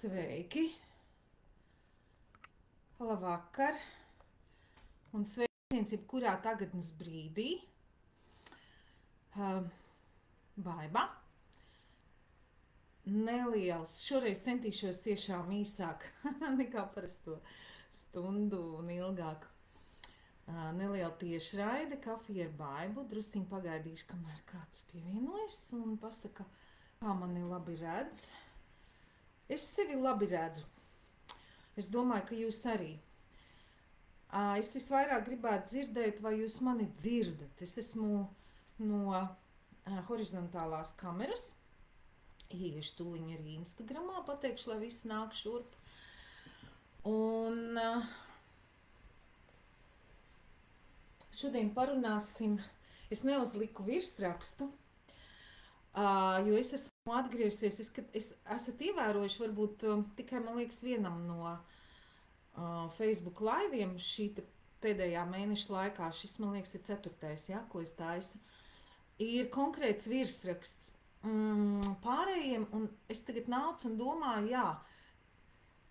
Sveiki! Labvakar! Un sveiciens jebkurā tagadnes brīdī. Baiba. Neliels. Šoreiz centīšos tiešām īsāk nekā parasto stundu un ilgāk. Neliela tiešraide, kafija ar Baibu. Drusciņ pagaidīšu, kamēr kāds pievienojas un pasaka, kā mani labi redz. Es sevi labi redzu. Es domāju, ka jūs arī. Es visvairāk gribētu dzirdēt, vai jūs mani dzirdat. Es esmu no horizontālās kameras. Ieiešu tūliņ arī Instagramā, pateikšu, lai visi nāk šurp. Un šodien parunāsim, es neuzliku virsrakstu, jo es esmu atgriezies, es esat ievērojuši varbūt tikai, man liekas, vienam no Facebook laiviem šī pēdējā mēneša laikā, šis, man liekas, ir 4. Ja, ko es taisu, ir konkrēts virsraksts pārējiem, un es tagad nācu un domāju, jā,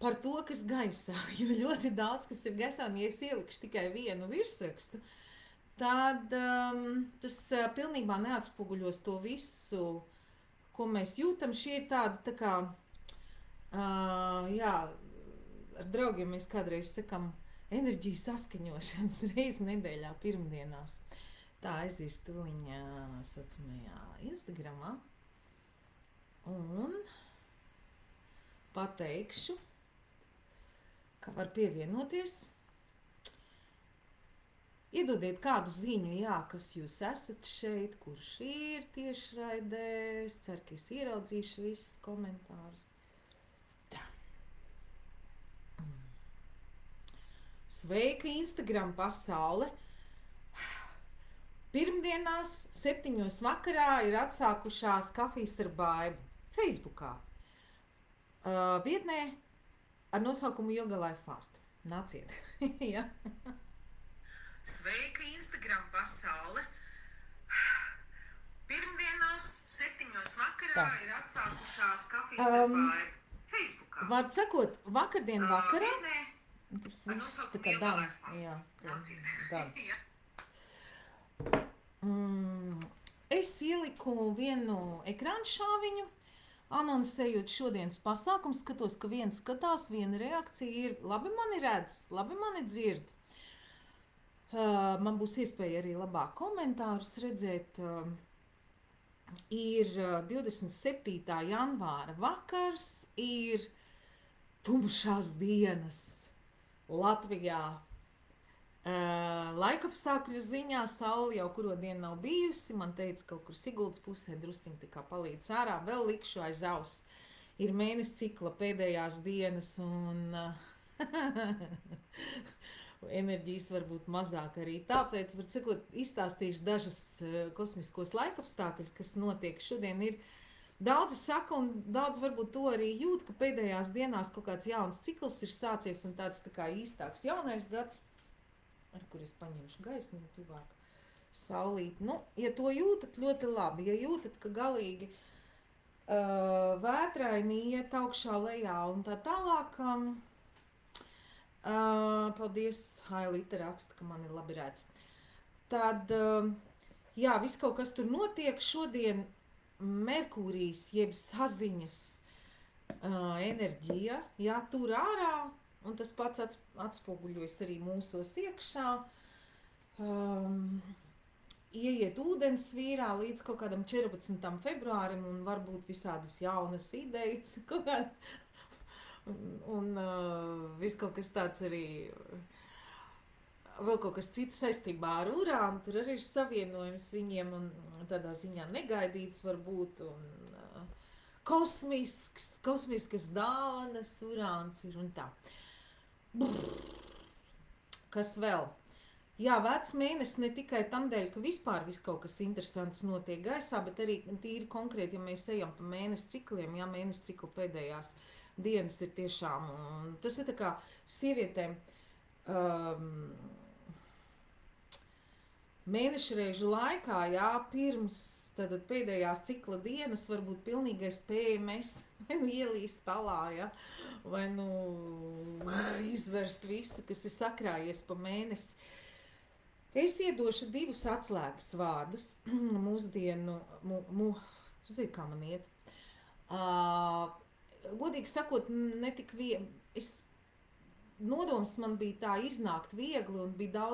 par to, kas gaisā, jo ļoti daudz, kas ir gaisā, un ja es ielikšu tikai vienu virsrakstu, tad tas pilnībā neatspoguļos to visu, ko mēs jūtam. Šie ir tādi, tā kā, jā, ar draugiem mēs kādreiz sakam enerģijas saskaņošanas reizi nedēļā pirmdienās. Tā aizies tūliņa saucamajā Instagramā un pateikšu, ka var pievienoties. Iedodiet kādu ziņu, jā, kas jūs esat šeit, kurš ir tiešraidē. Es ceru, ka es ieraudzīšu visus komentārus. Tā. Sveika, Instagram pasaule! Pirmdienās 7. vakarā ir atsākušās kafijas ar Baibu Facebookā. Vietnē ar nosaukumu Yoga Life Art. Nāciet! Ja? Sveika, Instagram pasaule! Pirmdienās 7. vakarā ir atsākušās kafijas ar Baibu Facebookā. Vārdu sakot, vakardien vakarā, tas viss tā kā dan. Jā, dan. Es ieliku vienu ekrānu šāviņu, anonsējot šodienas pasākumu, skatos, ka viens skatās, viena reakcija ir, labi mani redz, labi mani dzird. Man būs iespēja arī labāk komentārus redzēt. Ir 27. janvāra vakars, ir tumšās dienas Latvijā. Laikapstākļu ziņā saule jau kuro dienu nav bijusi. Man teica, kaut kur Siguldas pusē drusciņ tā kā palīdz ārā. Vēl likšu aiz auss. Ir mēnesis cikla pēdējās dienas un enerģijas varbūt mazāk arī. Tāpēc, var sakot, izstāstīšu dažas kosmiskos laikapstākļus, kas notiek. Šodien ir daudzi saka, un daudz varbūt to arī jūt, ka pēdējās dienās kaut kāds jauns cikls ir sācies un tāds tā kā īstāks jaunais gads, ar kur es paņemšu gaismu tuvāk saulīt. Nu, ja to jūtat, ļoti labi. Ja jūtat, ka galīgi vētraini iet augšā lejā un tā tālāk, paldies, Hailita raksta, ka mani labi redz. Tad, jā, viss kaut kas tur notiek. Šodien Merkūrijs, jeb saziņas enerģija, jā, tur ārā, un tas pats atspoguļojas arī mūsos iekšā. Ieiet ūdens vīrā līdz kaut kādam 14. februārim, un varbūt visādas jaunas idejas, kaut kāda. Un viss kaut kas tāds arī, vēl kaut kas cits saistībā ar Urānu, tur arī ir savienojums viņiem un tādā ziņā negaidīts varbūt, un kosmiskas dāvanas Urāns ir un tā. Kas vēl? Jā, vecs mēnesis ne tikai tam dēļ, ka vispār viss kaut kas interesants notiek gaisā, bet arī tīri konkrēti, ja mēs ejam pa mēnesi cikliem, jā, mēnesi ciklu pēdējās dienas ir tiešām, un tas ir tā kā sievietēm mēnešreižu laikā, jā, pirms tad pēdējās cikla dienas, varbūt pilnīgais PMS vai nu ielīst talā, ja? Vai nu izvērst visu, kas ir sakrājies pa mēnesi. Es iedošu divus atslēgas vārdus mūsdienu, zini, kā man iet. Godīgi sakot, netik viegli. Nodoms man bija tā iznākt viegli, un bija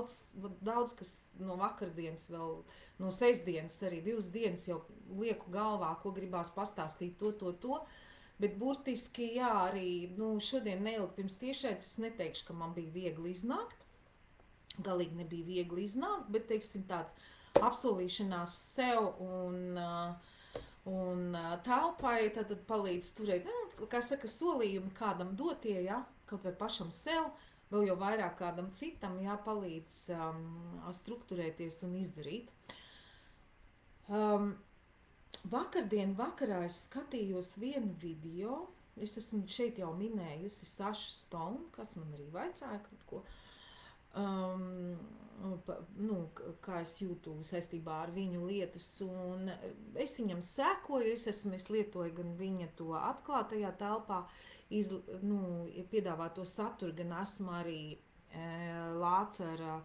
daudz kas no vakardienas, vēl no sestdienas, arī 2 dienas jau lieku galvā, ko gribās pastāstīt, to. Bet burtiski, jā, arī šodien neilgi pirms tiešraides es neteikšu, ka man bija viegli iznākt. Galīgi nebija viegli iznākt, bet, teiksim, tāds apsolīšanās sev un telpai tad palīdz turēt, kā saka, solījumi kādam dotie, ja? Kaut vai pašam sev, vēl jau vairāk kādam citam, jāpalīdz strukturēties un izdarīt. Vakardien vakarā es skatījos vienu video, es esmu šeit jau minējusi Sašu Stone, kas man arī vaicāja kaut ko, kā es jūtu saistībā ar viņu lietas, un es viņam sekoju, es lietoju gan viņa to atklātajā telpā, piedāvāto saturu, gan esmu arī Lācara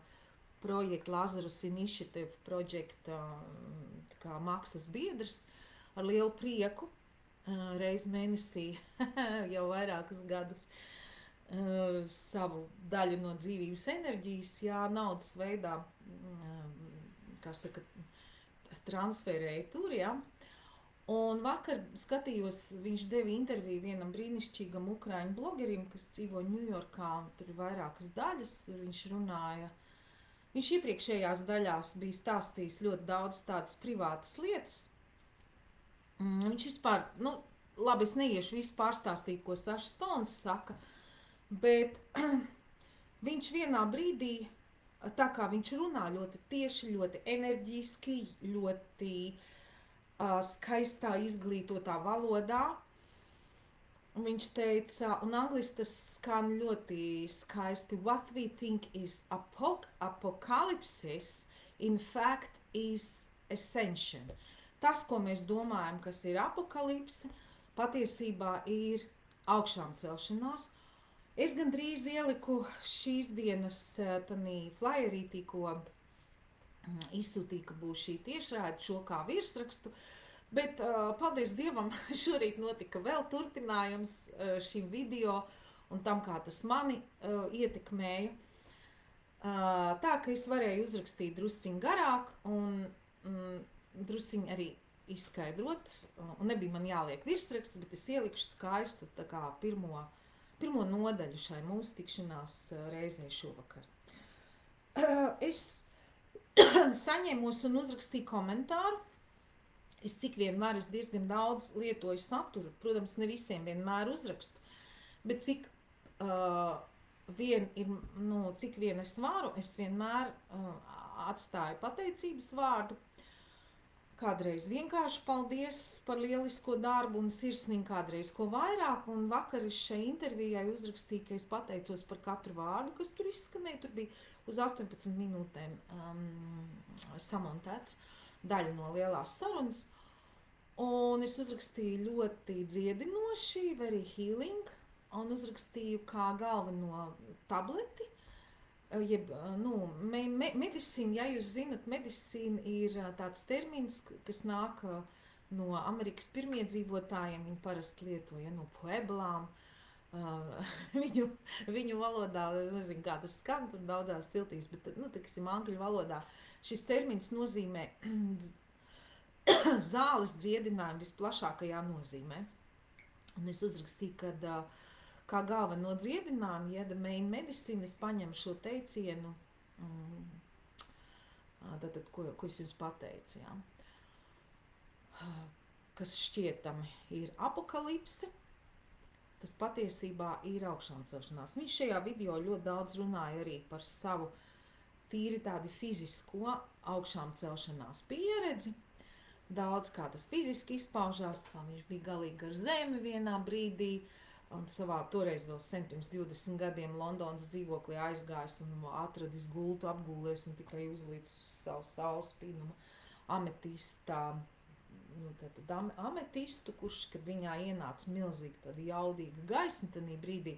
projekta Lazarus Initiative projekta kā maksas biedrs ar lielu prieku reiz mēnesī jau vairākus gadus savu daļu no dzīvības enerģijas, naudas veidā, kā saka, transferēja tur, Un vakar skatījos, viņš deva interviju vienam brīnišķīgam ukraiņu blogerim, kas dzīvo Ņujorkā, un tur ir vairākas daļas, viņš runāja. Viņš iepriekšējās daļās bija stāstījis ļoti daudz tādas privātas lietas. Viņš vispār, labi, es neiešu visu pārstāstīt, ko Saša Stons saka, bet viņš vienā brīdī, tā kā viņš runā ļoti tieši, ļoti enerģiski, ļoti skaistā, izglītotā valodā. Un viņš teica, un angliski tas skan ļoti skaisti, what we think is apocalypsis, in fact is ascension. Tas, ko mēs domājam, kas ir apokalipse, patiesībā ir augšām celšanās. Es gandrīz ieliku šīs dienas tanī flyerītī, ko izsūtīja, ka būs šī tiešraide, šo kā virsrakstu, bet paldies Dievam, šorīt notika vēl turpinājums šim video un tam, kā tas mani ietekmēja. Tā, ka es varēju uzrakstīt drusciņ garāk un drusciņ arī izskaidrot, un nebija man jāliek virsraksts, bet es ielikšu skaistu tā kā pirmo nodaļu šai mūsu tikšanās reizē šovakar. Es saņēmos un uzrakstīju komentāru. Es cik vien varu, es diezgan daudz lietoju saturu. Protams, ne visiem vienmēr uzrakstu, bet cik vien es varu, es vienmēr atstāju pateicības vārdu. Kādreiz vienkārši paldies par lielisko darbu un sirsnīgi, kādreiz ko vairāk. Un vakar es šai intervijai uzrakstīju, ka es pateicos par katru vārdu, kas tur izskanēja. Tur bija uz 18 minūtēm samontēts daļa no lielās sarunas. Un es uzrakstīju ļoti dziedinoši, very healing, un uzrakstīju kā galveno tableti. Medicīna, ja jūs zinat, medicīna ir tāds termins, kas nāk no Amerikas pirmiedzīvotājiem, viņi parasti lietoja no pueblām, viņu valodā, nezinu, kā tas skan, tur daudzās ciltīs, bet, tiksim, angļu valodā šis termins nozīmē zāles dziedinājumu visplašākajā nozīmē. Un es uzrakstīju, kad kā galveno dziedinājumu, ja the main medicine, es paņemu šo teicienu, tātad, ko es jums pateicu, kas šķietami ir apokalipse, tas patiesībā ir augšām celšanās. Viņš šajā video ļoti daudz runāja arī par savu tīri tādu fizisko augšām celšanās pieredzi, daudz kā tas fiziski izpaužās, kā viņš bija galīgi ar zemi vienā brīdī, un savā toreiz vēl sen pirms 20 gadiem Londonas dzīvoklī aizgājis un atradis gultu, apgūlies un tikai uzlicis uz savu saulspīnumu ametistā ametistu, kurš, kad viņā ienāca milzīgi tāda jaudīga gaisma, tad brīdī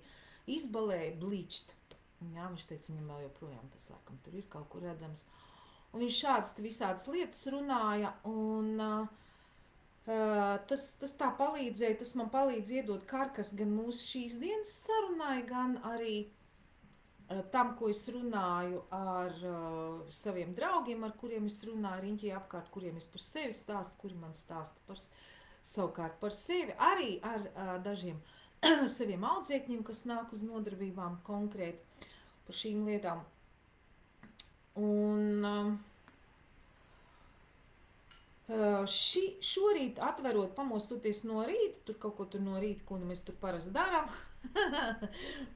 izbalēja bličt. Jā, viņš teica, viņam vēl joprojām tas, laikam, tur ir kaut kur redzams. Un viņš šādas visādas lietas runāja, un tas tā palīdzēja, tas man palīdz iedot karkas gan mūsu šīs dienas sarunai, gan arī tam, ko es runāju ar saviem draugiem, ar kuriem es runāju riņķī apkārt, kuriem es par sevi stāstu, kuri man stāsta savukārt par sevi, arī ar dažiem saviem audzēkņiem, kas nāk uz nodarbībām konkrēti par šīm lietām. Un šorīt atverot, pamostoties no rīta, tur kaut ko tur no rīta, ko mēs tur parasti darām,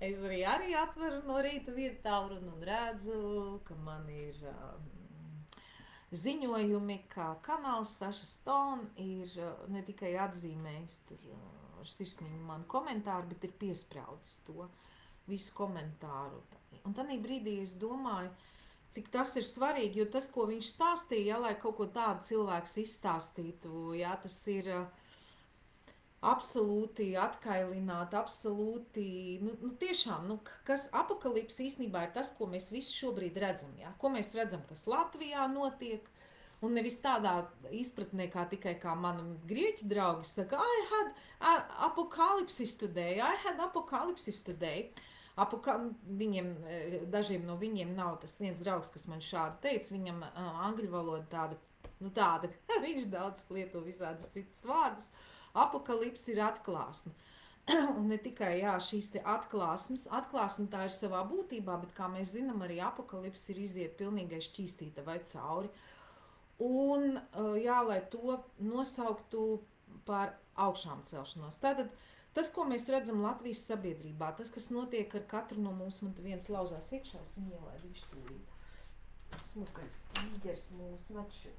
es arī atveru no rīta vietu tālruni un redzu, ka man ir ziņojumi, ka kanāls Saša Stone ir ne tikai atzīmējis tur ar sirsniņu manu komentāru, bet ir piespraudis to visu komentāru. Un tanī brīdī es domāju, cik tas ir svarīgi, jo tas, ko viņš stāstīja, lai kaut ko tādu cilvēks izstāstītu, tas ir absolūti atkailināti, absolūti, tiešām, kas apakalips īstenībā ir tas, ko mēs visi šobrīd redzam, ko mēs redzam, kas Latvijā notiek, un nevis tādā izpratnē, kā tikai kā mani grieķu draugi saka, I had apocalypsis today, I had apocalypsis today. Dažiem no viņiem nav tas viens draugs, kas man šādi teica, viņam angļu valoda tāda, viņš daudz lieto visādas citas vārdus. Apokalips ir atklāsme. Un ne tikai šīs te atklāsme tā ir savā būtībā, bet, kā mēs zinām, arī apokalips ir iziet pilnīgai šķīstīta vai cauri. Un, lai to nosauktu par augšām celšanos. Tātad, tas, ko mēs redzam Latvijas sabiedrībā, tas, kas notiek ar katru no mums, man te viens lauzās iekšā, es viņu ielaidu tūlīt. Smukais tīģeris mūsu naču.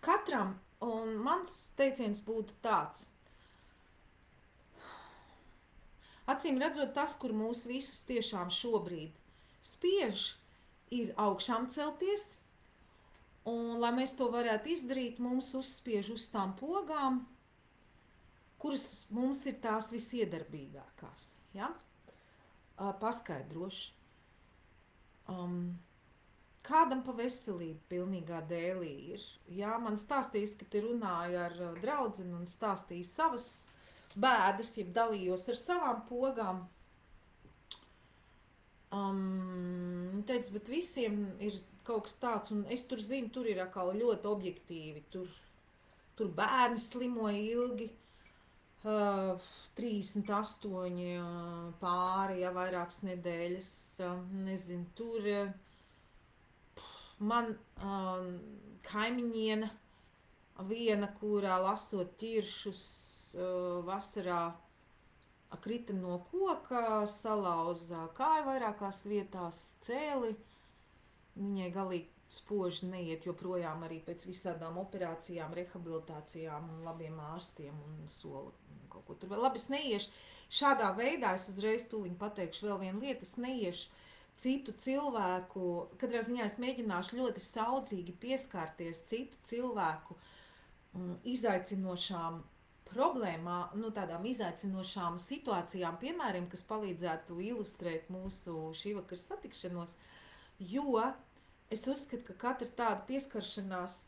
Katram, un mans teiciens būtu tāds, acīm redzot tas, kur mūs visus tiešām šobrīd spiež, ir augšām celties. Un, lai mēs to varētu izdarīt, mums uzspiež uz tām pogām, kuras mums ir tās visiedarbīgākās. Ja? Paskaidrošu. Kādam pa veselību pilnīgā dēlī ir. Ja? Man stāstījis, ka te runāja ar draudzeni un stāstīja savas bēdas, ja dalījos ar savām pogām. Teicu, bet visiem ir kaut kas tāds, un es tur zinu, tur ir atkal ļoti objektīvi, tur bērni slimoja ilgi, 38 pāri, vairākas nedēļas, nezinu, tur man kaimiņiena viena, kurā lasot ķiršus vasarā, krita no koka, salauza kāju vairākās vietās, cēli. Viņai galīgi spoži neiet joprojām arī pēc visādām operācijām, rehabilitācijām un labiem ārstiem un sola kaut ko tur vēl. Labi, es neiešu šādā veidā, es uzreiz tūliņ pateikšu vēl vienu lietu, es neiešu citu cilvēku, katrā ziņā es mēģināšu ļoti saudzīgi pieskārties citu cilvēku izaicinošām problēmām, tādām izaicinošām situācijām, piemēram, kas palīdzētu ilustrēt mūsu šī vakara satikšanos, jo es uzskatu, ka katra tāda pieskaršanās,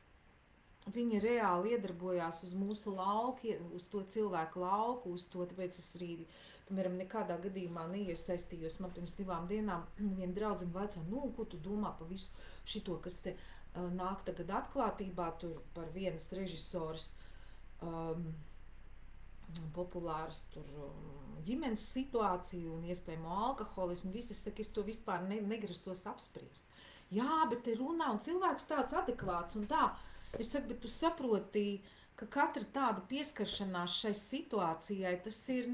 viņa reāli iedarbojās uz mūsu lauku, uz to cilvēku lauku, uz to, tāpēc es arī, piemēram, nekādā gadījumā neiesaistījos. Man pirms 2 dienām viena draudzene vaicāja, ko tu domā par visu šito, kas te nāk tagad atklātībā, tur par vienas režisoras populāras tur ģimenes situāciju un iespējamo alkoholismu. Visi saka, es to vispār negrasos apspriest. Jā, bet te runā, un cilvēks tāds adekvāts un tā. Es saku, bet tu saproti, ka katra tāda pieskaršanās šai situācijai, tas ir,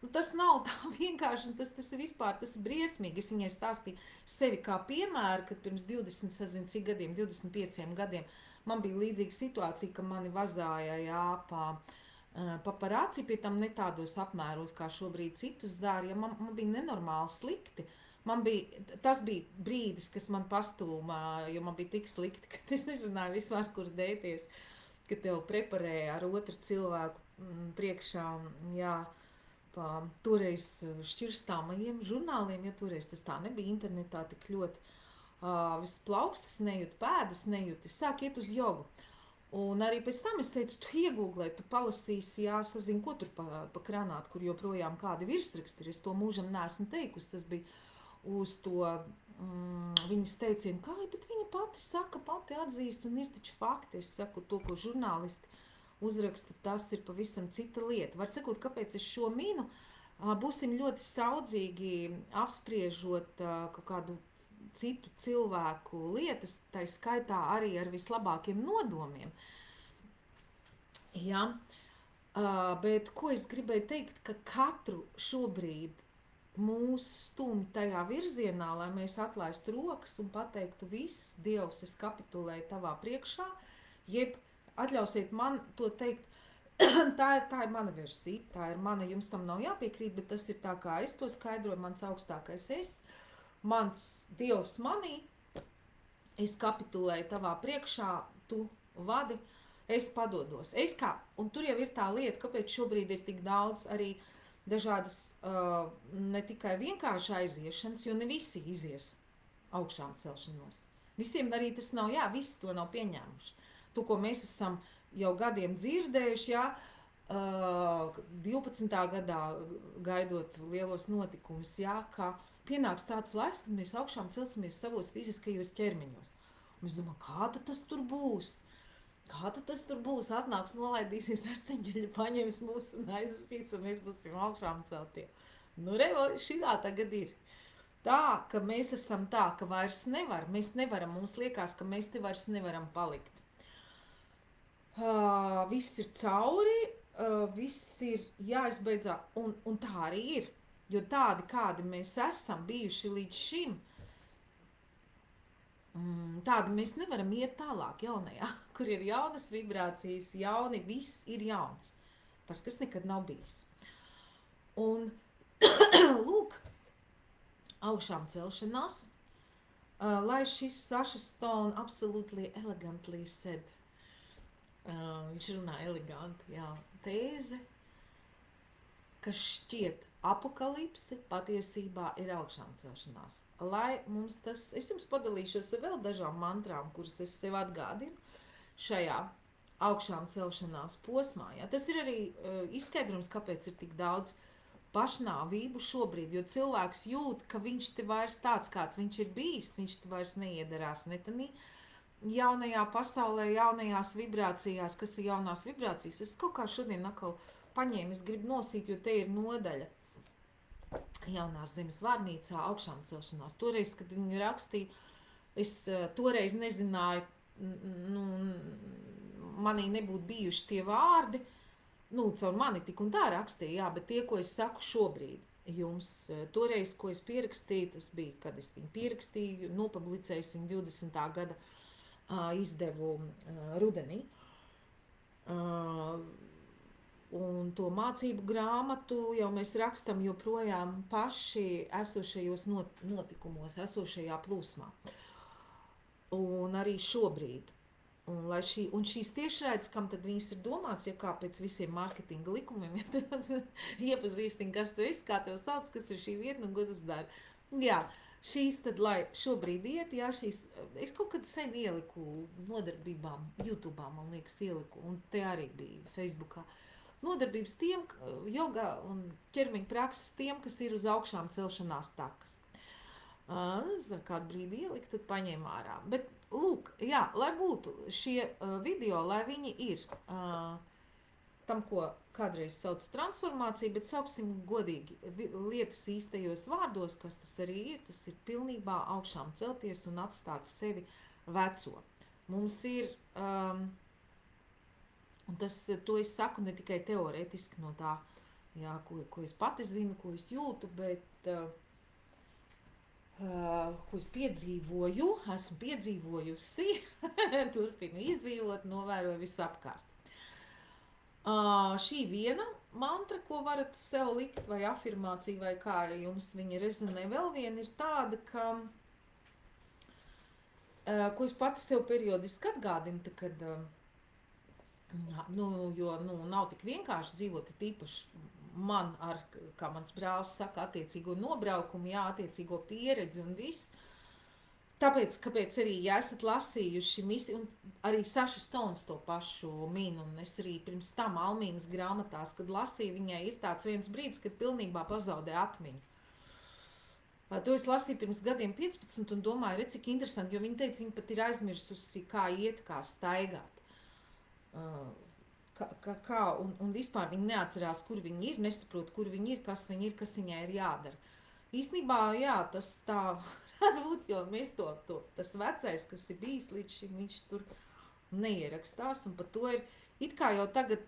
tas nav tā vienkārši, tas ir vispār, tas ir briesmīgi. Es viņai stāstīju sevi kā piemēru, kad pirms 25 gadiem man bija līdzīga situācija, ka mani vazāja paparāci, pie tam ne tādos apmēros, kā šobrīd citus dara, ja man bija nenormāli slikti. tas bija brīdis, kas man pastūmā, jo man bija tik slikti, ka es nezināju vispār, kur dēties, ka tev preparēja ar otru cilvēku priekšā, jā, pa toreiz šķirstāmajiem žurnāliem, ja toreiz tas tā nebija internetā tik ļoti, viss plaukstas nejūt, pēdas nejūt, es sāku iet uz jogu. Un arī pēc tam es teicu, tu iegūglē, tu palasīsi, jāsazin, ko tur pa kranāt, kur joprojām kādi virsraksti ir. Es to mūžam neesmu teikusi, tas bija uz to viņas teicienu, kā, bet viņa pati saka, pati atzīst, un ir taču fakti. Es saku, to, ko žurnālisti uzraksta, tas ir pavisam cita lieta. Var sakot, kāpēc es šo minu, būsim ļoti saudzīgi apspriežot kaut kādu citu cilvēku lietas, tā skaitā arī ar vislabākiem nodomiem. Ja? Bet ko es gribēju teikt, ka katru šobrīd mūs stumj tajā virzienā, lai mēs atlaistu rokas un pateiktu viss, Dievs, es kapitulēju tavā priekšā, jeb atļausiet man to teikt, tā ir mana versija, tā ir mana, jums tam nav jāpiekrīt, bet tas ir tā, kā es to skaidroju, mans augstākais es, mans Dievs manī, es kapitulēju tavā priekšā, tu vadi, es padodos. Un tur jau ir tā lieta, kāpēc šobrīd ir tik daudz arī dažādas ne tikai vienkārši aiziešanas, jo ne visi izies augšām celšanos. Visiem arī tas nav, visi to nav pieņēmuši. To, ko mēs esam jau gadiem dzirdējuši, 12. gadā gaidot lielos notikumus, ka pienāks tāds laiks, kad mēs augšām celsimies savos fiziskajos ķermeņos. Un mēs domājam, kā tad tas tur būs? Kā tad tas tur būs? Atnāks, nolaidīsies arceņģeļi, paņems mūs un aizsīs, un mēs būsim augšām celtie. Nu, revo, šitā tagad ir. Tā, ka mēs esam tā, ka vairs nevar, mēs nevaram, mums liekas, ka mēs te vairs nevaram palikt. Viss ir cauri, viss ir jāizbeidzā, un tā arī ir. Jo tādi, kādi mēs esam bijuši līdz šim, tādi mēs nevaram iet tālāk jaunajā, kur ir jaunas vibrācijas, jauni, viss ir jauns. Tas, kas nekad nav bijis. Un, lūk, augšām celšanās, lai šis Sasha Stone absolutely elegantly said, viņš runā eleganti, tēze, kas šķiet apokalipse, patiesībā ir augšām celšanās. Lai mums tas, es jums padalīšos ar vēl dažām mantrām, kuras es sev atgādinu šajā augšām celšanās posmā. Tas ir arī izskaidrums, kāpēc ir tik daudz pašnāvību šobrīd, jo cilvēks jūt, ka viņš te vairs tāds, kāds viņš ir bijis, viņš te vairs neiedarās netanī jaunajā pasaulē, jaunajās vibrācijās, kas ir jaunās vibrācijas. Es kaut kā šodien atkal paņēmu, es gribu nosīt, jo te ir nodaļa jaunās zemes vārnīcā augšām celšanās. Toreiz, kad viņi rakstīja, es toreiz nezināju, manī nebūtu bijuši tie vārdi, caur mani tik un tā rakstīja, bet tie, ko es saku šobrīd, jums toreiz, ko es pierakstīju, tas bija, kad es viņu pierakstīju, nopublicēju viņu 20. gada izdevu rudenī. Un to mācību grāmatu jau mēs rakstam joprojām paši esošajos notikumos, esošajā plūsmā. Un arī šobrīd. Un šīs tiešraides, kam tad viņas ir domāts, kā pēc visiem mārketinga likumiem, iepazīstini, kas tu esi, kā tev sauc, kas ir šī vietne un ko tas dara. Šīs tad, lai šobrīd iet, šīs, es kaut kad sen ieliku nodarbībām, YouTube'ā, man liekas, ieliku, un te arī bija Facebookā. Nodarbības tiem, joga un ķermeņa prakses tiem, kas ir uz augšām celšanās takas. Kādu brīdi ielikt, tad paņēma ārā. Bet, lūk, lai būtu šie video, lai viņi ir tam, ko kādreiz sauc transformācija, bet sauksim godīgi lietas īstajos vārdos, kas tas arī ir, tas ir pilnībā augšām celties un atstāt sevi veco. Mums ir... Un to es saku ne tikai teorētiski no tā, ko es pati zinu, ko es jūtu, bet ko es piedzīvoju, esmu piedzīvojusi, turpinu izdzīvot, novēroju visapkārt. Šī viena mantra, ko varat sev likt, vai afirmācija, vai kā jums viņa rezonē. Vēl viena ir tāda, ka, ko es pati sev periodiski atgādinu, kad, jo nav tik vienkārši dzīvot, tīpaši man ar, kā mans brālis saka, attiecīgo nobraukumu, jā, attiecīgo pieredzi un viss. Tāpēc, kāpēc arī, ja esat lasījuši, un arī Saša Stons to pašu min, un es arī pirms tam Almīnas grāmatās, kad lasīju, viņai ir tāds viens brīdis, kad pilnībā pazaudē atmiņu. To es lasīju pirms gadiem 15 un domāju, redz, cik interesanti, jo viņa teica, viņa pat ir aizmirsusi, kā iet, kā staigāt. Un vispār viņa neatcerās, kur viņa ir, nesaprot, kur viņa ir, kas viņai ir jādara. Īstenībā, jā, tas tā varētu būt, jo mēs tas vecais, kas ir bijis līdz šim, viņš tur neierakstās, un par to ir, it kā jau tagad,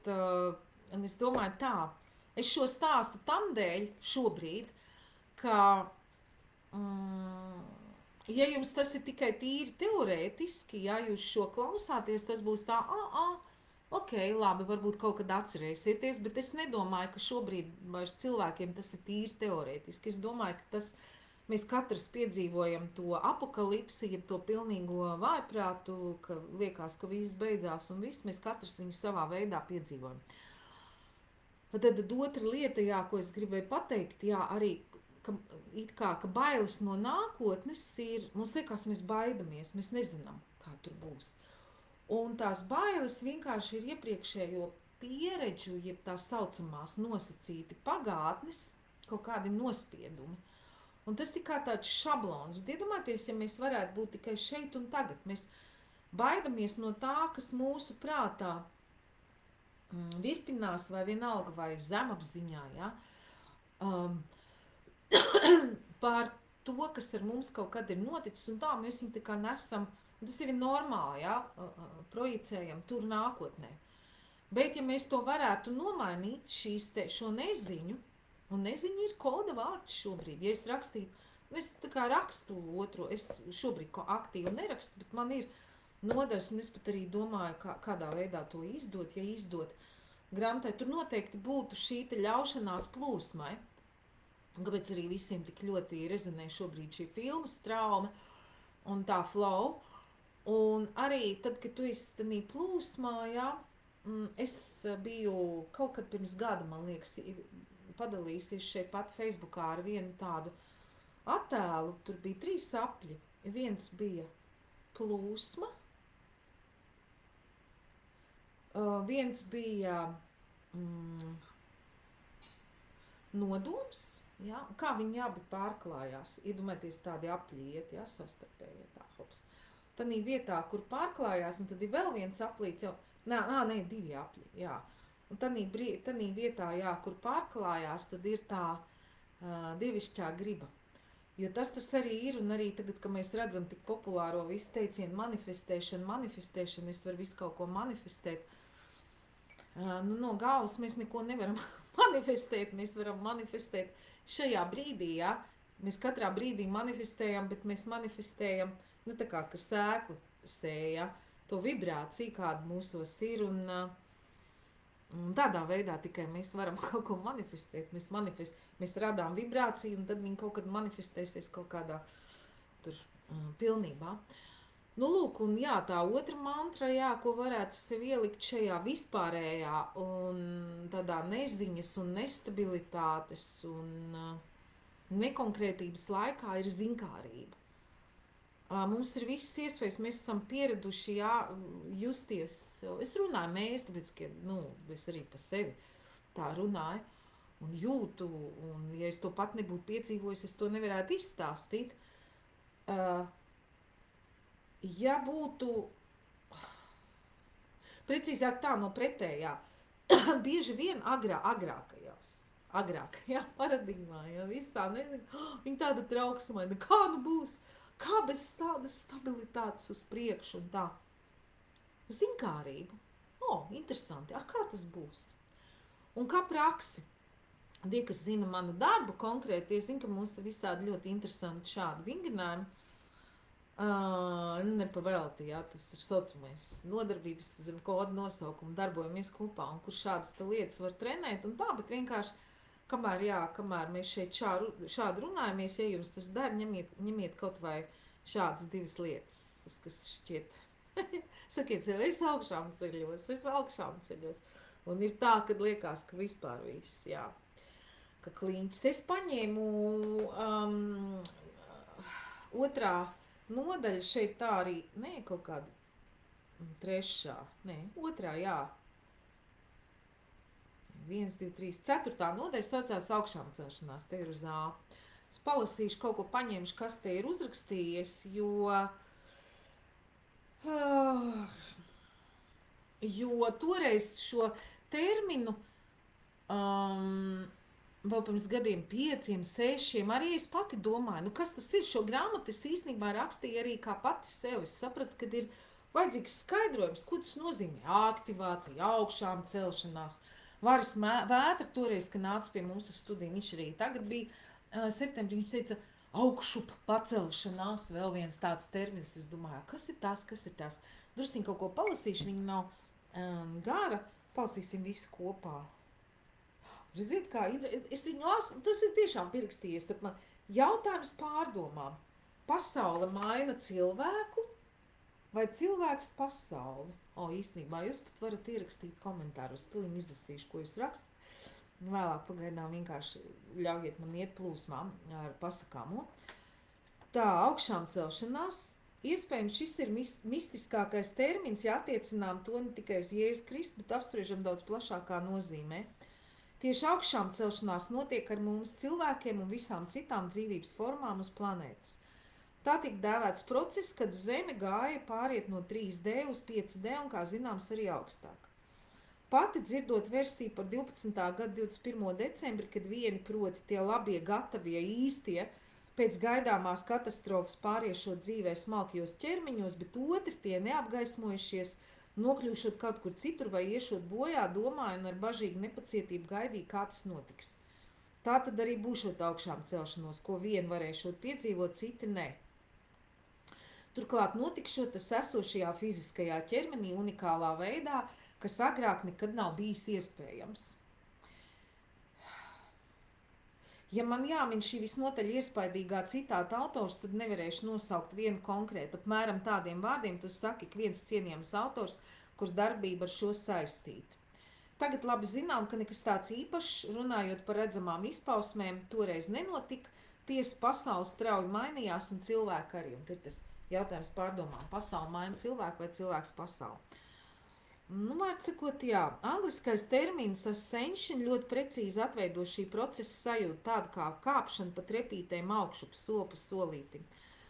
un es domāju tā, es šo stāstu tam dēļ šobrīd, ka, ja jums tas ir tikai tīri teorētiski, ja jūs šo klausāties, tas būs tā, ok, labi, varbūt kaut kad atcerēsieties, bet es nedomāju, ka šobrīd vairs cilvēkiem tas ir tīri teorētiski. Es domāju, ka mēs katrs piedzīvojam to apokalipsi, jeb to pilnīgo vājprātu, ka liekas, ka viss beidzās un viss, mēs katrs viņu savā veidā piedzīvojam. Tad otra lieta, jā, ko es gribēju pateikt, jā, arī, ka bailes no nākotnes ir, mums liekas, mēs baidamies, mēs nezinām, kā tur būs. Un tās bailes vienkārši ir iepriekšējo pieredžu, jeb tā saucamās nosacīti pagātnes, kaut kādi nospiedumi. Un tas ir kā tāds šablons. Un iedomājieties, ja mēs varētu būt tikai šeit un tagad. Mēs baidamies no tā, kas mūsu prātā virpinās vai vienalga vai zemapziņā, ja? Par to, kas ar mums kaut kad ir noticis, un tā mēs viņu tā kā nesam. Tas ir normāli, ja, projicējam tur nākotnē. Bet, ja mēs to varētu nomainīt, šo neziņu, un neziņa ir koda vārds šobrīd, ja es rakstītu, es tā kā rakstu otro, es šobrīd aktīvi nerakstu, bet man ir nodaļas, un es pat arī domāju, kādā veidā to izdot, ja izdot grāmatai, tur noteikti būtu šī ļaušanās plūsmai, un kāpēc arī visiem tik ļoti rezonē šobrīd šī filmas trauma un tā flow. Un arī tad, kad tu esi tādā plūsmā, jā, es biju kaut kad pirms gada, man liekas, padalījusies šeit pat Facebookā ar vienu tādu attēlu. Tur bija 3 sapļi. Viens bija plūsma, viens bija nodoms, jā, kā viņi abi pārklājās. Iedomājieties tādi aplieti, jā, savstarpēji, tā, hops. Tanī vietā, kur pārklājās, un tad ir vēl viens aplīts, jau, nē, 2 apļi, jā. Un tanī vietā, jā, kur pārklājās, tad ir tā dievišķā griba. Jo tas arī ir, un arī tagad, kad mēs redzam tik populāro visu teicienu manifestēšanu, es varu visu kaut ko manifestēt. No galvas mēs neko nevaram manifestēt, mēs varam manifestēt šajā brīdī, jā. Mēs katrā brīdī manifestējam, bet mēs manifestējam, tā kā, ka sēklu sēja, to vibrāciju, kāda mūsos ir, un tādā veidā tikai mēs varam kaut ko manifestēt. Mēs radām vibrāciju, un tad viņi kaut kad manifestēsies kaut kādā tur pilnībā. Lūk, un jā, tā otra mantra, jā, ko varētu sev ielikt šajā vispārējā un tādā neziņas un nestabilitātes un nekonkrētības laikā ir zinkārība. Mums ir visas iespējas, mēs esam pieraduši, jā, justies, es runāju tāpēc, ka, es arī pa sevi tā runāju un jūtu, un ja es to pat nebūtu piedzīvojis, es to nevarētu izstāstīt. Ja būtu, precīzāk tā no pretējā, bieži vien agrākajā paradigmā, ja viss tā nezinu, viņa tāda trauksmaina, kā būs? Kā bez tādas stabilitātes uz priekšu un tā? Zinkārību. Interesanti. Kā tas būs? Un kā praksi? Tie, kas zina manu darbu konkrēti, tie zina, ka mums ir visādi ļoti interesanti šādi vingrinājumi. Nepavēlti, jā, tas ir saucamais nodarbības zem kodu nosaukumu, darbojamies kopā, un kur šādas lietas var trenēt, un tā, bet vienkārši, kamēr mēs šeit šādi runājamies, ja jums tas der, ņemiet kaut vai šādas divas lietas, tas, kas šķiet, sakiet sev, es augšām ceļos, un ir tā, kad liekas, ka vispār viss, jā, ka kliņķis. Es paņēmu otrā nodaļa šeit tā arī, nē, kaut kāda trešā, nē, otrā, jā. 1, 2, 3, 4. nodaļa saucās augšām celšanās, te ir uz A. Es palasīšu, kaut ko paņemšu, kas te ir uzrakstījies, jo toreiz šo terminu vēl pirms gadiem 5, 6, arī es pati domāju, nu kas tas ir, šo grāmatu es īstenībā rakstīju arī kā pati sev. Es sapratu, kad ir vajadzīgs skaidrojums, ko tas nozīmē aktivācija, augšām celšanās. Varis Vētra toreiz, kad nāca pie mums uz studiju, viņš arī tagad bija septembrī, viņš teica augšup pacelšanās, vēl viens tāds termins. Es domāju, kas ir tas? Drusciņ kaut ko palasīšu, viņa nav gara, palasīsim visu kopā. Redziet, kā es viņu lasu, tas ir tiešām pierakstījies, tad man jautājums pārdomām. Pasaule maina cilvēku vai cilvēks pasauli? Īstenībā jūs pat varat ierakstīt komentārus, tūlīt izlasīšu, ko es rakstu. Vēlāk pagaidām vienkārši ļaujiet man iet plūsmā ar pasakāmo. Tā, augšām celšanās. Iespējams, šis ir mistiskākais termins, ja attiecinām to ne tikai uz Jēzus Kristu, bet apspriežam daudz plašākā nozīmē. Tieši augšām celšanās notiek ar mums cilvēkiem un visām citām dzīvības formām uz planētas. Tā tika dēvēts process, kad Zeme gāja pāriet no 3D uz 5D un, kā zināms, arī augstāk. Pati dzirdot versiju par 12. gada 21. decembri, kad vieni proti tie labie, gatavie, īstie, pēc gaidāmās katastrofas pāriešot dzīvē smalkjos ķermeņos, bet otri tie neapgaismojušies, nokļūšot kaut kur citur vai iešot bojā, domāja un ar bažīgu nepacietību gaidīja, kā tas notiks. Tā tad arī būšot augšām celšanos, ko vien varēšot piedzīvot, citi ne. Turklāt notikšot tas esošajā fiziskajā ķermenī unikālā veidā, kas agrāk nekad nav bijis iespējams. Ja man jāmin šī visnotaļ iespaidīgā citāta autors, tad nevarēšu nosaukt vienu konkrētu. Apmēram tādiem vārdiem tu saki, ik viens cienījams autors, kur darbība ar šo saistīta. Tagad labi zinām, ka nekas tāds īpašs, runājot par redzamām izpausmēm, toreiz nenotika. Tiesa pasaule strauji mainījās un cilvēki arī. Un ir tas jautājums pārdomām. Pasaule maina cilvēku vai cilvēks pasauli? Nu, vārdsakot, jā. Angliskais termins ascension ļoti precīzi atveido šī procesa sajūtu, tādu kā kāpšana pa trepītēm augšup, soli pa solītim.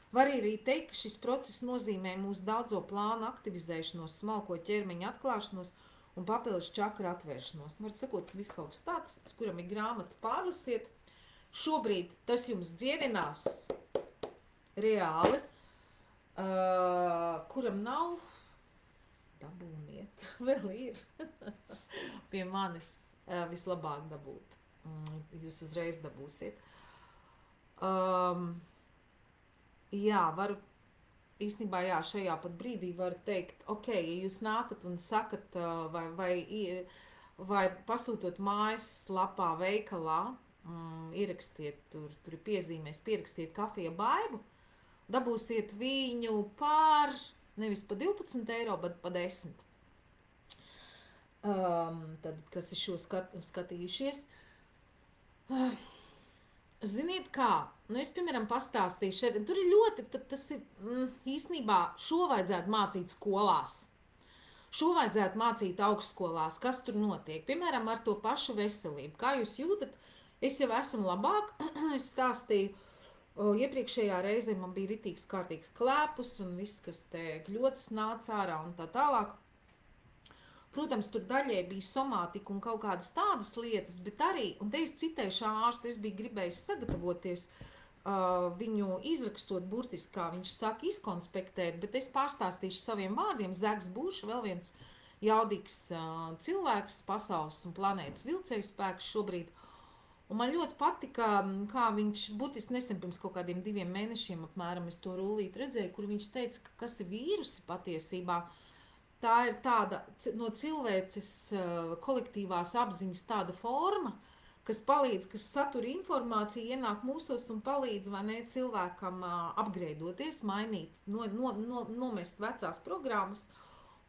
Var arī teikt, ka šis process nozīmē mūsu daudzo plānu aktivizēšanos, smalko ķermeņa atklāšanos un papildus čakru atvēršanos. Vārdsakot, viss kaut kas tāds, kuram ir grāmata, pārlasiet. Šobrīd tas jums dziedinās reāli. Kuram nav, dabūniet, vēl ir pie manis vislabāk dabūt. Jūs uzreiz dabūsiet. Jā, varu, īstenībā jā, šajā pat brīdī varu teikt, ok, ja jūs nākat un sakat vai pasūtot mājas lapā veikalā, ierakstiet, tur ir piezīmēs, pierakstiet kafija baibu, dabūsiet viņu par, nevis pa 12 eiro, bet pa 10. Tad, kas ir šo skatījušies. Ziniet kā, nu es, piemēram, pastāstīšu, tur ir ļoti, tas ir, īstenībā, šo vajadzētu mācīt skolās. Šo vajadzētu mācīt augstskolās, kas tur notiek. Piemēram, ar to pašu veselību. Kā jūs jūtat, es jau esmu labāk, es stāstīju, iepriekšējā reizē man bija ritīgs kārtīgs klēpus un viss, kas te gļotas nāca ārā un tā tālāk. Protams, tur daļai bija somātika un kaut kādas tādas lietas, bet arī, un te es citēšu ārstu, es biju gribējis sagatavoties viņu izrakstot burtiski, kā viņš saka, izkonspektēt, bet es pārstāstīšu saviem vārdiem. Zags Bušs, vēl viens jaudīgs cilvēks, pasaules un planētas vilcējspēks šobrīd. Un man ļoti patika, kā viņš būtiski nesen pirms kaut kādiem 2 mēnešiem apmēram es to rullīti redzēju, kur viņš teica, ka kas ir vīrusi patiesībā. Tā ir tāda no cilvēces kolektīvās apziņas tāda forma, kas palīdz, kas satura informāciju, ienāk mūsos un palīdz, vai ne, cilvēkam apgreidoties, mainīt, nomest vecās programmas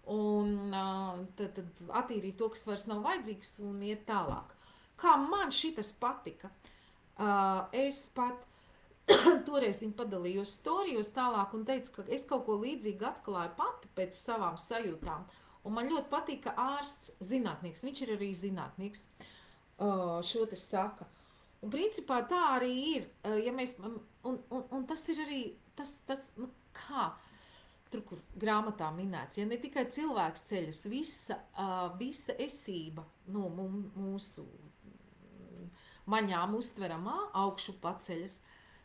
un tad attīrīt to, kas vairs nav vajadzīgs un iet tālāk. Kā man šitas patika, es pat toreiz viņu padalījos storijos tālāk un teicu, ka es kaut ko līdzīgu atklāju pati pēc savām sajūtām. Un man ļoti patīk, ka ārsts, zinātnieks, viņš ir arī zinātnieks, šo te saka. Un principā tā arī ir, ja mēs, un tas ir arī, tas nu kā, tur, kur grāmatā minēts, ja ne tikai cilvēks ceļas, visa esība, nu, mūsu maņām uztveramā augšu paceļas.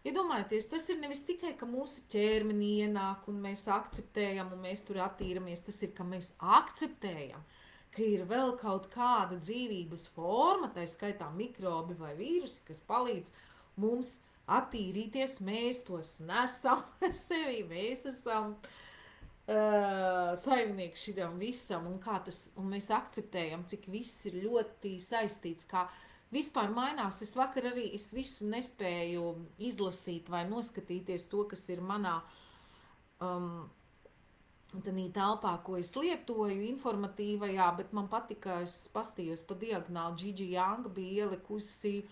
Iedomājieties, tas ir nevis tikai, ka mūsu ķermenī ienāk un mēs akceptējam un mēs tur attīramies, tas ir, ka mēs akceptējam, ka ir vēl kaut kāda dzīvības forma, tā skaitā mikrobi vai vīrusi, kas palīdz mums attīrīties, mēs tos nesam sevi, mēs esam saimnieki šitam visam un, un mēs akceptējam, cik viss ir ļoti saistīts, kā vispār mainās. Es vakar arī visu nespēju izlasīt vai noskatīties to, kas ir manā tanī telpā, ko es lietoju, informatīvajā, bet man patika, es pastījos pa diagonāli, Gigi Young bija ielikusi,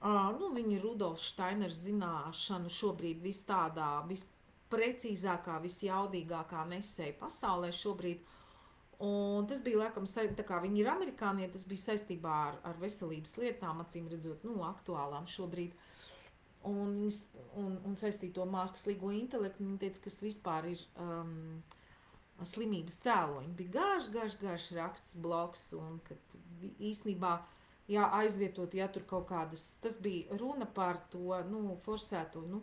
nu, viņa Rudolf Steiners zināšanu šobrīd vis tādā, visprecīzākā, visjaudīgākā nesēja pasaulē šobrīd. Un tas bija, laikam, tā kā viņi ir amerikānie, tas bija saistībā ar veselības lietām, acīm redzot, nu, aktuālām šobrīd. Un saistīto mākslīgo intelektu, viņi teica, kas vispār ir slimības cēloņi. Bija garš raksts blogs, un kad īstenībā, jā, aizvietot, ja tur kaut kādas, tas bija runa par to, nu, forsēto, nu,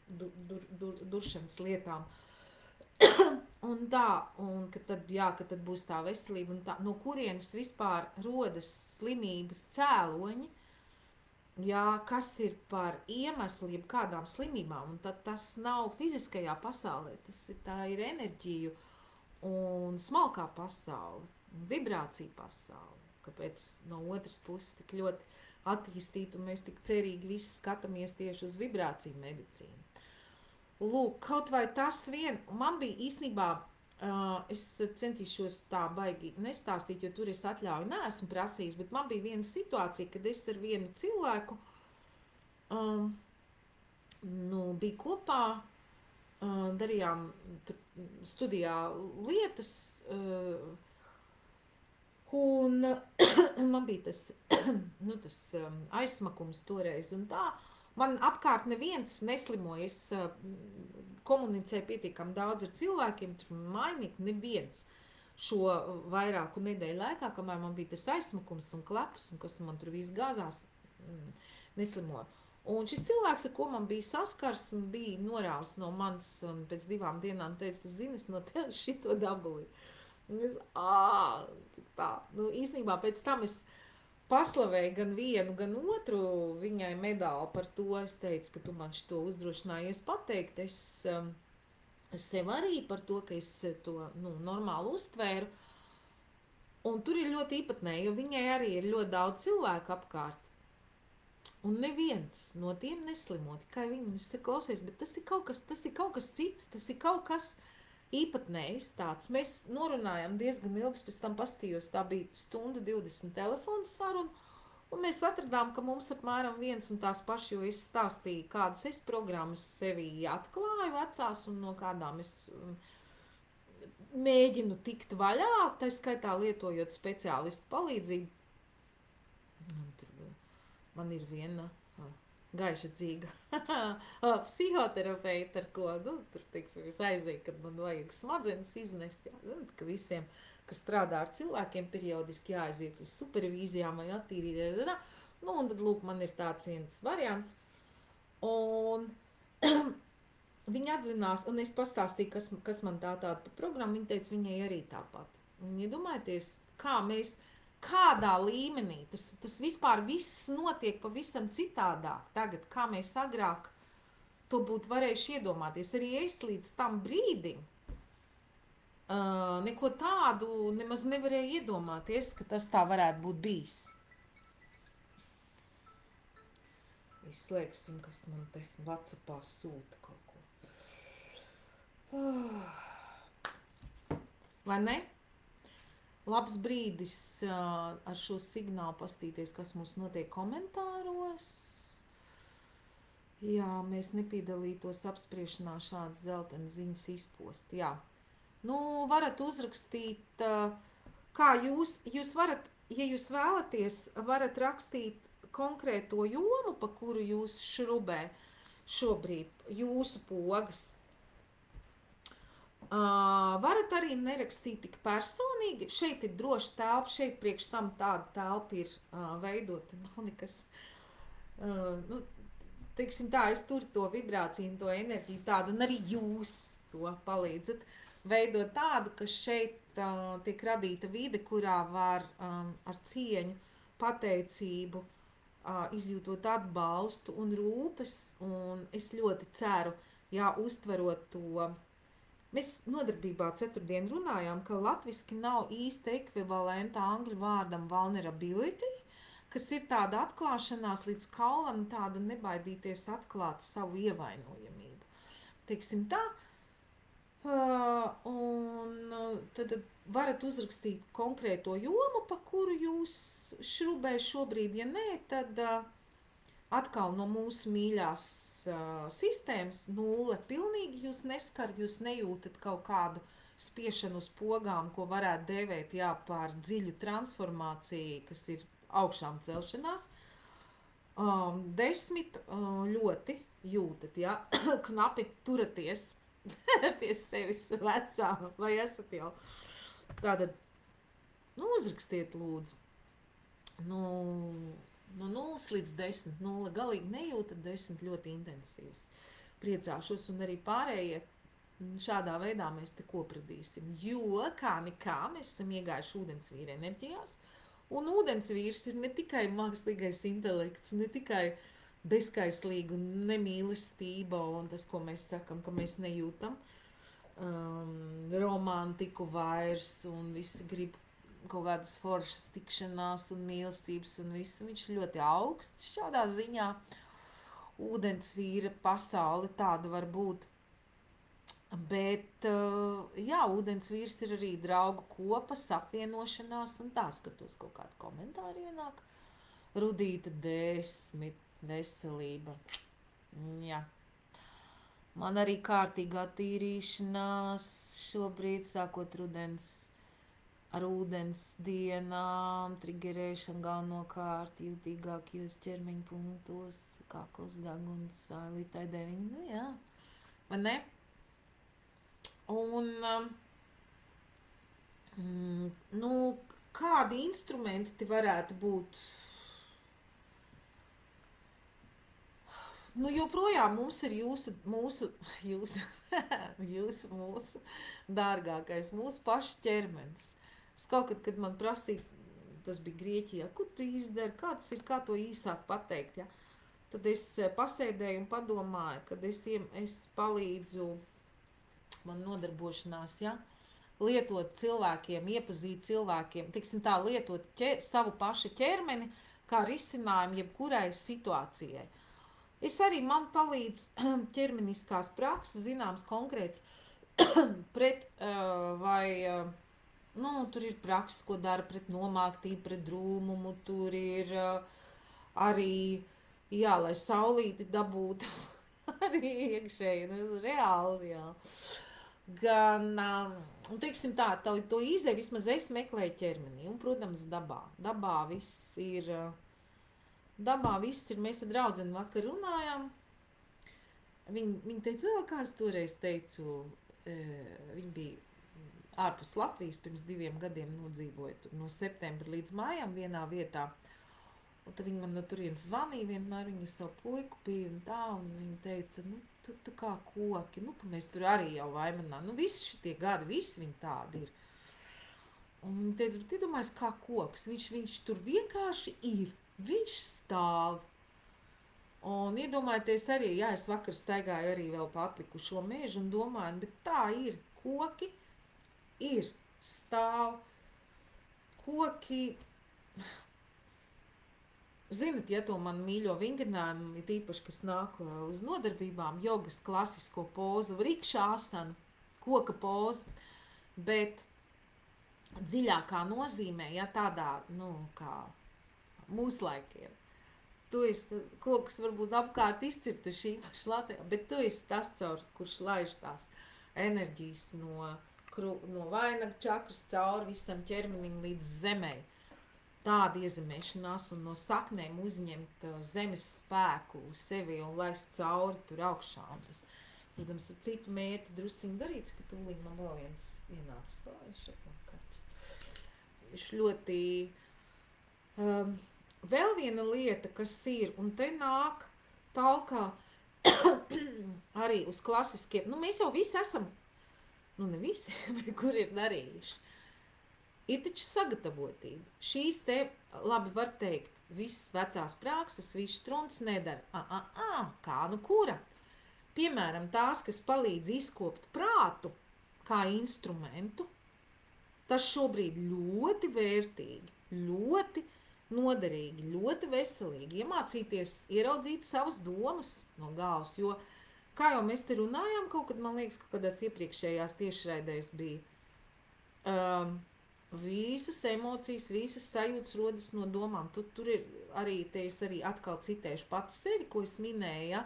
duršanas lietām. Un tā, un ka tad būs tā veselība, un tā, no kurienes vispār rodas slimības cēloņi, jā, kas ir par iemeslu jebkādām slimībām, un tad tas nav fiziskajā pasaulē, tā ir enerģiju un smalkā pasaule, vibrācija pasaule, kāpēc no otras puses tik ļoti attīstīt, un mēs tik cerīgi visi skatāmies tieši uz vibrāciju medicīnu. Lūk, kaut vai tas vien, man bija īstenībā, es centīšos tā baigi nestāstīt, jo tur es atļauju neesmu prasījis, bet man bija viena situācija, kad es ar vienu cilvēku bija kopā, darījām studijā lietas, un man bija tas aizsmakums toreiz un tā. Man apkārt neviens neslimoja, es komunicēju pietiekami daudz ar cilvēkiem, tur mainīt neviens šo vairāku nedēļu laikā, kamēr man bija tas aizsmakums un klepus, un kas man tur viss gāzās, neslimoja. Un šis cilvēks, ar ko man bija saskars, bija norāls no manis, un pēc 2 dienām teica, zini, es no tevis šito dabūju. Un es, tā, nu, īstenībā pēc tam es paslavēju gan vienu, gan otru viņai medāli par to. Es teicu, ka tu man šito uzdrošinājies pateikt. Es sev arī par to, ka es to normāli uztvēru. Un tur ir ļoti īpatnēji, jo viņai arī ir ļoti daudz cilvēku apkārt. Un neviens no tiem neslimo, tikai viņi klausies, bet tas ir kaut kas cits, tas ir kaut kas īpatnējs tāds. Mēs norunājām diezgan ilgi, pēc tam pastījos, tā bija 1:20 telefons saruna, un mēs atradām, ka mums apmēram viens un tās paši, jo es stāstīju, kādas es programmas sevī atklāju vecās, un no kādām es mēģinu tikt vaļā, tā skaitā lietojot speciālistu palīdzību. Man ir viena gaiša dzīga psihoterapeita, ar ko, tur, teiksim, es aizēju, kad man vajag smadzenes iznest. Jā, zināt, ka visiem, kas strādā ar cilvēkiem, periodiski jāaiziet uz supervīzijām vai attīrīt. Nu, un tad, lūk, man ir tāds viens variants. Un viņa atzinās, un es pastāstīju, kas man tāda pa programmu, viņa teica, viņai arī tāpat. Un iedomājieties, kādā līmenī. Tas vispār viss notiek pavisam citādāk tagad, kā mēs agrāk to būtu varējuši iedomāties. Arī es līdz tam brīdim neko tādu nemaz nevarēju iedomāties, ka tas tā varētu būt bijis. Izslēgsim, kas man te WhatsAppā sūta kaut ko. Vai ne? Labs brīdis ar šo signālu pastīties, kas mums notiek komentāros. Jā, mēs nepiedalītos apspriešanā šādas dzeltenas ziņas izpost. Jā. Nu, varat uzrakstīt, kā jūs varat, ja jūs vēlaties, varat rakstīt konkrēto jomu, pa kuru jūs šrubē šobrīd jūsu pogas. Varat arī nerakstīt tik personīgi. Šeit ir droša telpa, šeit priekš tam tāda telpa ir veidota. Nav nekas, nu, teiksim tā, es turu to vibrāciju un to enerģiju tādu, un arī jūs to palīdzat veidot tādu, ka šeit tiek radīta vide, kurā var ar cieņu, pateicību, izjūtot atbalstu un rūpes, un es ļoti ceru, jā, uztverot to. Mēs nodarbībā ceturtdien runājām, ka latviski nav īsti ekvivalenta angļu vārdam vulnerability, kas ir tāda atklāšanās līdz kaulam, tāda nebaidīties atklāt savu ievainojamību. Teiksim tā, un tad varat uzrakstīt konkrēto jomu, pa kuru jūs šrubē šobrīd, ja nē, tad atkal no mūsu mīļās sistēmas 0 pilnīgi jūs neskar, jūs nejūtat kaut kādu spiešanu uz pogām, ko varētu dēvēt, jā, par dziļu transformāciju, kas ir augšām celšanās. 10 ļoti jūtat, jā, knapi turaties pie sevis vecā, vai esat jau. Tātad, nu, uzrakstiet lūdzu. No 0 līdz 10, 0 galīgi nejūtat, 10 ļoti intensīvs. Priecāšos, un arī pārējie šādā veidā mēs te kopradīsim, jo kā nekā mēs esam iegājuši ūdensvīra enerģijās, un ūdensvīrs ir ne tikai mākslīgais intelekts, ne tikai bezskaislīga un nemīlestība, un tas, ko mēs sakam, ka mēs nejūtam romantiku vairs, un visi grib kaut kādas foršas tikšanās un mīlestības un visu. Viņš ir ļoti augsts šādā ziņā. Ūdensvīra pasaule tāda var būt. Bet, jā, ūdensvīrs ir arī draugu kopas, apvienošanās, un tā skatos kaut kādu komentāru ienāk. Rudīta 10, veselība. Jā. Man arī kārtīgā tīrīšanās šobrīd, sākot rudens, ar ūdens dienām, triggerēšana galvenokārt jūtīgākajos ķermeņa punktos, kakls, deguns, sailītai 9, nu jā, vai ne? Un, nu, kādi instrumenti te varētu būt? Nu, joprojām mums ir mūsu dārgākais, mūsu pašu ķermenis. Es kaut kad man prasīja, tas bija Grieķijā, ko tu izdari, kā tas ir, kā to īsāk pateikt, ja? Tad es pasēdēju un padomāju, kad es palīdzu man nodarbošanās, ja? Lietot cilvēkiem, iepazīt cilvēkiem, tiksim tā, lietot savu pašu ķermeni, kā risinājumu jebkurai situācijai. Man palīdz ķermeniskās prakses, zināms konkrēts pret nu, tur ir prakses, ko dara pret nomāktību, pret drūmumu, tur ir arī, jā, lai saulīti dabūtu arī iekšēji, nu, reāli, jā. Gan, teiksim tā, to izēju vismaz es meklēju ķermenī, un, protams, dabā. Dabā viss ir, mēs ar draudzeni vakar runājām. Viņi teica, kā es toreiz teicu, viņi bija ārpus Latvijas pirms 2 gadiem nodzīvoja tur no septembra līdz mājām vienā vietā. Un tad viņi man no turienes zvanīja vienmēr, viņa savu puiku bija un tā, un viņa teica, nu, tu kā koki, nu, ka mēs tur arī jau vaimanā, nu, visi šitie gadi, visi viņi tādi ir. Un teica, bet iedomājies, kā koks, viņš tur vienkārši ir, viņš stāv. Un iedomājieties arī, jā, es vakar staigāju arī vēl pa atlikušo mežu un domāju, bet tā ir, koki ir, stāv, koki, zinat, ja to man mīļo vingrinājumu, ir īpaši, kas nāk uz nodarbībām, jogas klasisko pozu, rikšāsanu, koka pozu, bet dziļākā nozīmē, ja tādā, nu, kā mūslaikiem, tu esi kokus varbūt apkārt izcirtuši īpaši Latvijā, bet tu esi tas caur, kurš laiž tās enerģijas no vainagu čakras cauri visam ķermenim līdz zemei. Tāda iezemēšanās un no saknēm uzņemt zemes spēku uz sevi un laist cauri tur augšā. Un tas, protams, ar citu mērķi drusciņi darīts, ka tūlīt man vēl viens ienāks. Viņš ļoti... vēl viena lieta, kas ir, un te nāk talkā arī uz klasiskiem, nu mēs jau visi esam, nu ne visi, bet kur ir darījuši. Ir taču sagatavotība. Šīs te, labi var teikt, visas vecās prakses, viss strunts nedara. Kā nu kura? Piemēram, tās, kas palīdz izkopt prātu kā instrumentu, tas šobrīd ļoti vērtīgi, ļoti noderīgi, ļoti veselīgi. Iemācīties ieraudzīt savas domas no galvas, jo, kā jau mēs te runājām, kaut kad, man liekas, ka kādās iepriekšējās tiešraidēs bija, visas emocijas, visas sajūtas rodas no domām. Tur ir arī, te es arī atkal citēšu pati sevi, ko es minēju, ja?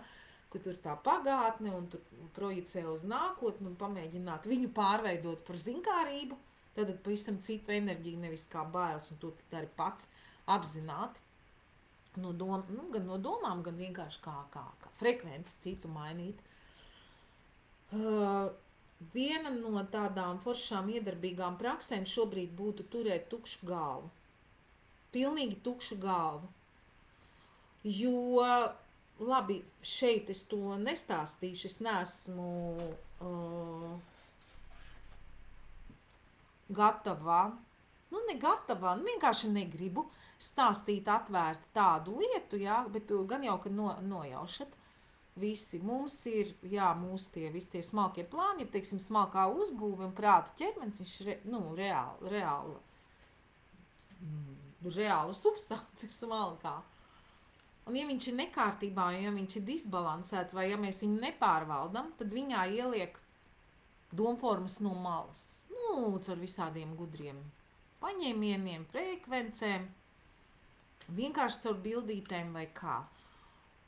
Ka tur tā pagātne un tur projicē uz nākotni un pamēģināt viņu pārveidot par zinkārību, tad pavisam citu enerģiju, nevis kā bailes, un to dari pats apzināti. No gan no domām, gan vienkārši kā frekvenci citu mainīt. Viena no tādām foršām iedarbīgām praksēm šobrīd būtu turēt tukšu galvu. Pilnīgi tukšu galvu. Jo, labi, šeit es to nestāstīšu, es neesmu gatavā, ne gatavā, vienkārši negribu stāstīt atvērti tādu lietu, jā, bet gan jau, ka nojaušat. Visi mums ir, jā, mūsu visi tie smalkie plāni, ja, teiksim, smalkā uzbūve un prāta ķermenis, viņš reāla substance smalkā. Un ja viņš ir nekārtībā, ja viņš ir disbalansēts, vai ja mēs viņu nepārvaldam, tad viņā ieliek domformas no malas. Caur visādiem gudriem paņēmieniem, frekvencēm, vienkārši caur bildītēm vai kā.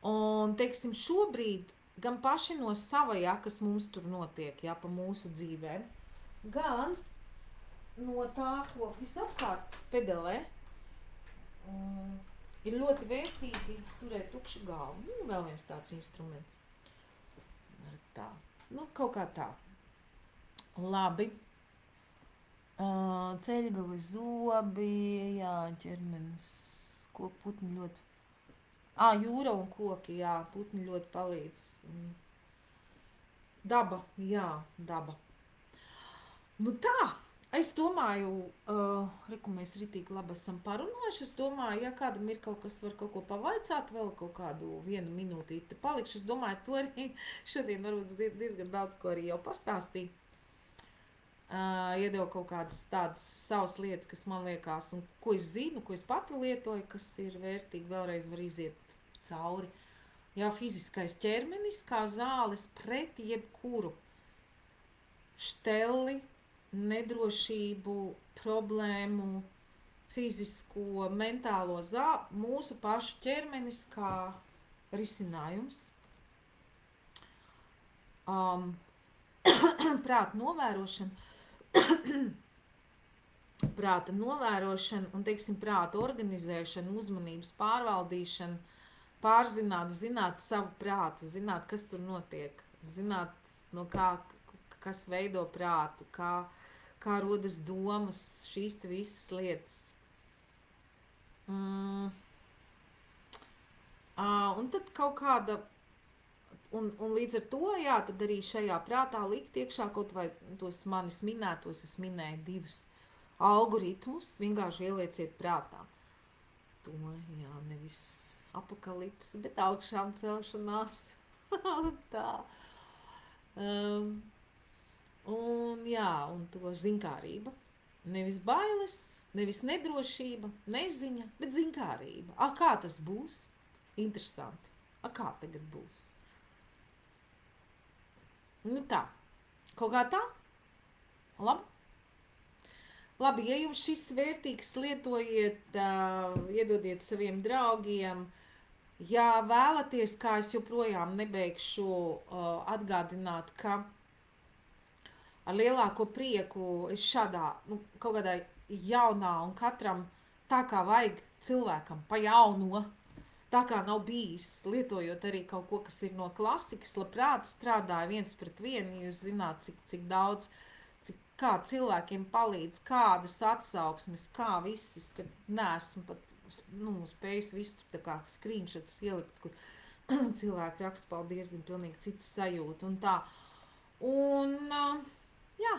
Un, teiksim, šobrīd gan paši no sava, ja, kas mums tur notiek, ja, pa mūsu dzīvēm, gan no tā, ko visapkārt pedelē, ir ļoti vērtīgi turēt tukšu galvu. Vēl viens tāds instruments. Tā. Kaut kā tā. Labi. Ceļgali, zobi, jā, ķermenis, ko putni ļoti... Jūra un koki, jā, putni ļoti palīdz. Daba, jā, daba. Tā, es domāju, reku mēs ritīgi labi esam parunājuši, es domāju, ja kādam ir kaut kas, var kaut ko pavaicāt, vēl kaut kādu 1 minūtīti palikšu, es domāju, to arī šodien varbūt diezgan daudz ko arī jau pastāstīju. Iedevu kaut kādas tādas savas lietas, kas man liekas, un ko es zinu, ko es pati lietoju, kas ir vērtīgi, vēlreiz var iziet cauri. Jā, fiziskais ķermenis kā zāles pret jebkuru štelli, nedrošību, problēmu, fizisko, mentālo mūsu pašu ķermenis kā risinājums. Prāta novērošana. Prāta novērošana un, teiksim, prāta organizēšana, uzmanības pārvaldīšana, pārzināt, zināt savu prātu, zināt, kas tur notiek, zināt, no kas veido prātu, kā rodas domas, šīs te visas lietas. Un tad kaut kāda, un līdz ar to, jā, tad arī šajā prātā likt iekšā kaut vai tos manis minētos, es minēju 2 algoritmus vienkārši ielieciet prātā. To, jā, nevis apokalipsi, bet augšām celšanās. Tā. Un jā, un to zinkārība. Nevis bailes, nevis nedrošība, neziņa, bet zinkārība. Kā tas būs? Interesanti. Kā tagad būs? Nu tā. Kaut kā tā? Labi? Labi, ja jums šis vērtīgs, lietojiet, iedodiet saviem draugiem. Ja vēlaties, kā es joprojām nebeigšu atgādināt, ka ar lielāko prieku es šādā, kaut kādā jaunā un katram tā kā vajag cilvēkam pa jauno, tā kā nav bijis, lietojot arī kaut ko, kas ir no klasikas, labprāt strādāju viens pret vienu, jūs zināt, cik daudz, kā cilvēkiem palīdz, kādas atsauksmes, kā viss, ka neesmu pat spējis visu tā kā screenshots ielikt, kur cilvēki raksta paldies, zin, pilnīgi cita sajūta un tā. Un, jā,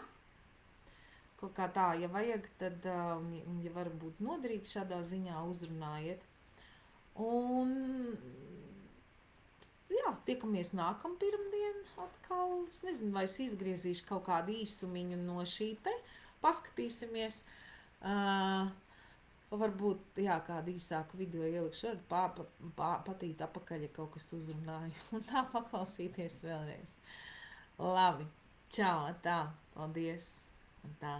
kaut kā tā, ja vajag, tad, ja var būt noderīgi šādā ziņā, uzrunājiet. Un, jā, tiekamies nākam pirmdien atkal. Es nezinu, vai es izgriezīšu kaut kādu īsumiņu no šī te. Paskatīsimies. Varbūt, jā, kādu īsāku video ielikšu, patīt apakaļ, ja kaut kas uzrunāju. Un tā paklausīties vēlreiz. Labi. Čau, tā. Paldies. Un tā.